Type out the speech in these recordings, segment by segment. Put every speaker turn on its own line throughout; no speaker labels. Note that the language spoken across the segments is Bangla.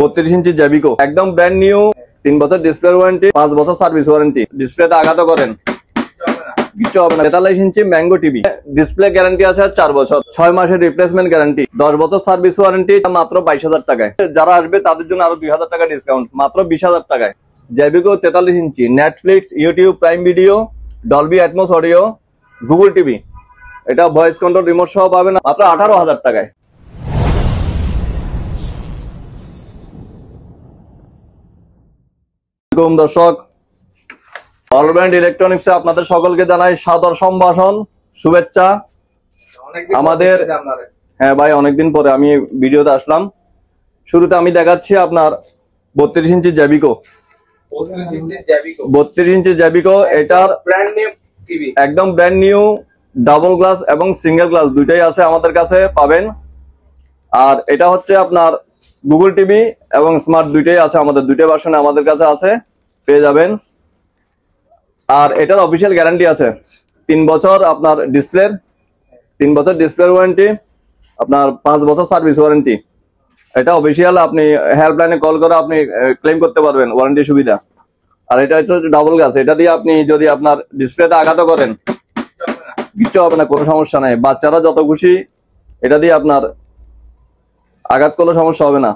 32 ইঞ্চি জেবিকো, একদম ব্র্যান্ড নিউ, 3 বছর ডিসপ্লে ওয়ারেন্টি, 5 বছর সার্ভিস ওয়ারেন্টি। ডিসপ্লেতে আঘাত করেন কিছু হবে না। 43 ইঞ্চি ম্যাঙ্গো টিভি, ডিসপ্লে গ্যারান্টি আছে 4 বছর, 6 মাসের রিপ্লেসমেন্ট গ্যারান্টি, 10 বছর সার্ভিস ওয়ারেন্টি, মাত্র 22,000 টাকায়। যারা আসবে তাদের জন্য আরো 2,000 টাকা ডিসকাউন্ট, মাত্র 20,000 টাকায়। জেবিকো 43 inch, Netflix, YouTube, Prime Video, Dolby Atmos audio, Google TV, এটা ভয়েস কন্ট্রোল রিমোট সহ পাবেন মাত্র 18,000 টাকায়। দর্শক, অলব্র্যান্ড ইলেকট্রনিক্সে আপনাদের সকলকে জানাই সাদর সম্ভাষণ, শুভেচ্ছা। আমাদের হ্যাঁ ভাই, অনেকদিন পরে আমি ভিডিওতে আসলাম। শুরুতে আমি দেখাচ্ছি আপনার 32 ইঞ্চি জেবিকো, 32 ইঞ্চি জেবিকো, এটার একদম ব্র্যান্ড নিউ, ডাবল গ্লাস এবং সিঙ্গেল গ্লাস দুইটাই আছে আমাদের কাছে, পাবেন। আর এটা হচ্ছে আপনার গুগল টিভি এবং স্মার্ট দুইটাই আছে আমাদের, দুইটা ভার্সনে আমাদের কাছে আছে, পেয়ে যাবেন। আর এটার অফিসিয়াল গ্যারান্টি আছে 3 বছর আপনার ডিসপ্লের, 3 বছর ডিসপ্লে ওয়ারেন্টি, আপনার 5 বছর সার্ভিস ওয়ারেন্টি। এটা অফিসিয়াল, আপনি হেল্পলাইনে কল করে আপনি ক্লেম করতে পারবেন ওয়ারেন্টি সুবিধা। আর এটা হচ্ছে ডাবল গ্লাস, এটা দিয়ে আপনি যদি আপনার ডিসপ্লেতে আঘাত করেন কিচ্ছু হবে না, কোনো সমস্যা নাই। বাচ্চারা যত খুশি এটা দিয়ে আপনার আঘাত করলে সমস্যা হবে না।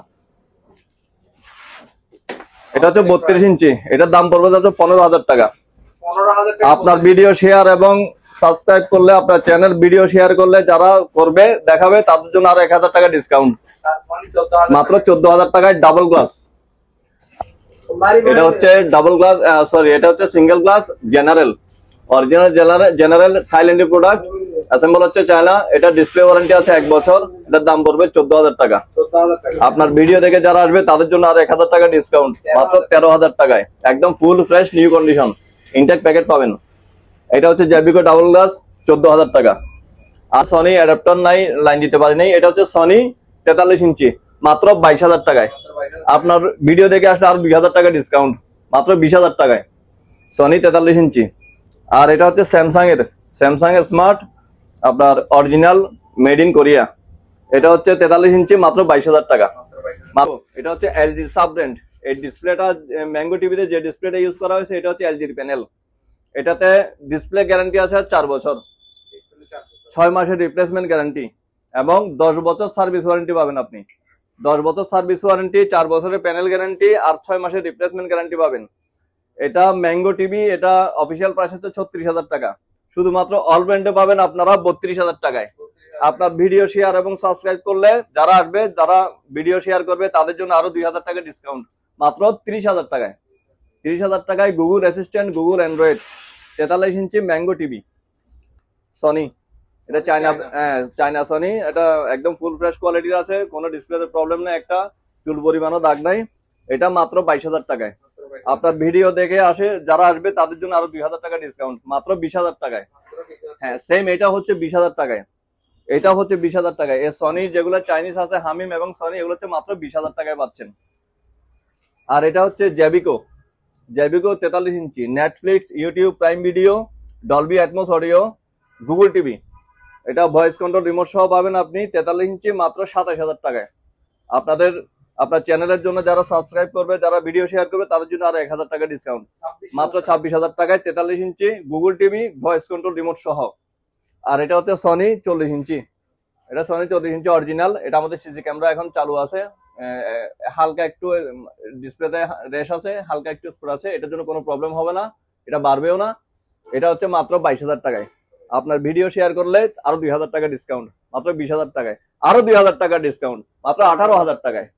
এটা হচ্ছে 32 ইঞ্চি, এটার দাম পড়বে যাচ্ছে 15,000 টাকা। আপনার ভিডিও শেয়ার এবং সাবস্ক্রাইব করলে, আপনার চ্যানেল ভিডিও শেয়ার করলে যারা করবে দেখাবে তাদের জন্য আরো 1,000 টাকা ডিসকাউন্ট, মাত্র 14,000 টাকায় ডাবল গ্লাস। এটা হচ্ছে ডাবল গ্লাস, সরি এটা হচ্ছে single glass general, original general থাইল্যান্ডের প্রোডাক্ট, অ্যাসেম্বল হচ্ছে চায়না। এটা ডিসপ্লে ওয়ারেন্টি আছে 1 বছর, এটার দাম পড়বে 14,000 টাকা। আপনার ভিডিও দেখে যারা আসবে তাদের জন্য আরো 1,000 টাকা ডিসকাউন্ট, মাত্র 13,000 টাকায়, একদম full fresh new condition, intact packet পাবেন। এটা হচ্ছে জেবিকো ডাবল গ্লাস, 14,000 টাকা। আর সনি অ্যাডাপ্টার নাই, লাইন দিতে পারি নাই। এটা হচ্ছে সনি 43 ইঞ্চি, মাত্র 22,000 টাকায়। আপনার ভিডিও দেখে আসলে আরো 2,000 টাকা ডিসকাউন্ট, মাত্র 20,000 টাকায়, সনি 43 ইঞ্চি। আর এটা হচ্ছে স্যামসাং এর স্মার্ট, আপনার অরিজিনাল, মেড ইন কোরিয়া। এটা হচ্ছে 43 ইঞ্চি, মাত্র 22,000 টাকা। এটা হচ্ছে এলজি সাব ব্র্যান্ড। এই ডিসপ্লেটা ম্যাঙ্গো টিভিতে যে ডিসপ্লেটা ইউজ করা হয়েছে এটা হচ্ছে এলজির প্যানেল। এটাতে ডিসপ্লে গ্যারান্টি আছে 4 বছর, 6 মাসের রিপ্লেসমেন্ট গ্যারান্টি এবং 10 বছর সার্ভিস ওয়ারেন্টি পাবেন আপনি। 10 বছর সার্ভিস ওয়ারেন্টি, 4 বছরের প্যানেল গ্যারান্টি আর 6 মাসের রিপ্লেসমেন্ট গ্যারান্টি পাবেন। এটা ম্যাঙ্গো টিভি, এটা অফিসিয়াল প্রাইস হচ্ছে 36,000 টাকা। শুধুমাত্র অল ব্র্যান্ডে পাবেন আপনারা 32,000 টাকায়। আপনার ভিডিও শেয়ার এবং সাবস্ক্রাইব করলে যারা আসবে, যারা ভিডিও শেয়ার করবে তাদের জন্য আরো 2,000 টাকা ডিসকাউন্ট, মাত্র 30,000 টাকায়। 30,000 টাকায় গুগল অ্যাসিস্ট্যান্ট, গুগল অ্যান্ড্রয়েড, 43 ইঞ্চি ম্যাঙ্গো টিভি, সনি। এটা চায়না সনি। এটা একদম ফুল ফ্রেশ কোয়ালিটির আছে, কোনো ডিসপ্লেতে প্রবলেম নেই, একটা চুল পরিমাণও দাগ নাই। এটা মাত্র 22,000 টাকায়। আপনার ভিডিও দেখে যারা আসবে তাদের জন্য আরো 2,000 টাকা ডিসকাউন্ট, মাত্র 20,000 টাকায়। হ্যাঁ সেম, এটা হচ্ছে 20,000 টাকায়, এটা হচ্ছে 20,000 টাকায়। এই সনি যেগুলো চাইনিজ আছে, হামিম এবং সনি, এগুলো হচ্ছে মাত্র 20,000 টাকায় পাচ্ছেন। আর এটা হচ্ছে জেবিকো 43 inch, Netflix, YouTube, Prime Video, Dolby Atmos audio, Google TV, এটা ভয়েস কন্ট্রোল রিমোট সহ পাবেন আপনি 43 ইঞ্চি, মাত্র 27,000 টাকায়। আপনার চ্যানেলের জন্য যারা সাবস্ক্রাইব করবে, যারা ভিডিও শেয়ার করবে তাদের জন্য আরো 1,000 টাকা ডিসকাউন্ট, মাত্র 26,000 টাকায় 43 inch Google TV, voice control remote সহ। আর এটা হচ্ছে সনি 40 ইঞ্চি, এটা সনি 40 ইঞ্চি অরিজিনাল। এটা আমাদের সিসি ক্যামেরা এখন চালু আছে, হালকা একটু ডিসপ্লেতে রেশ আছে, হালকা একটু স্পট আছে, এটার জন্য কোনো প্রবলেম হবে না, এটা বাড়বেও না। এটা হচ্ছে মাত্র 22,000 টাকায়। আপনার ভিডিও শেয়ার করলে আরো 2,000 টাকা ডিসকাউন্ট, মাত্র 20,000 টাকায়, আরো 2,000 টাকা ডিসকাউন্ট, মাত্র 18,000 টাকায়।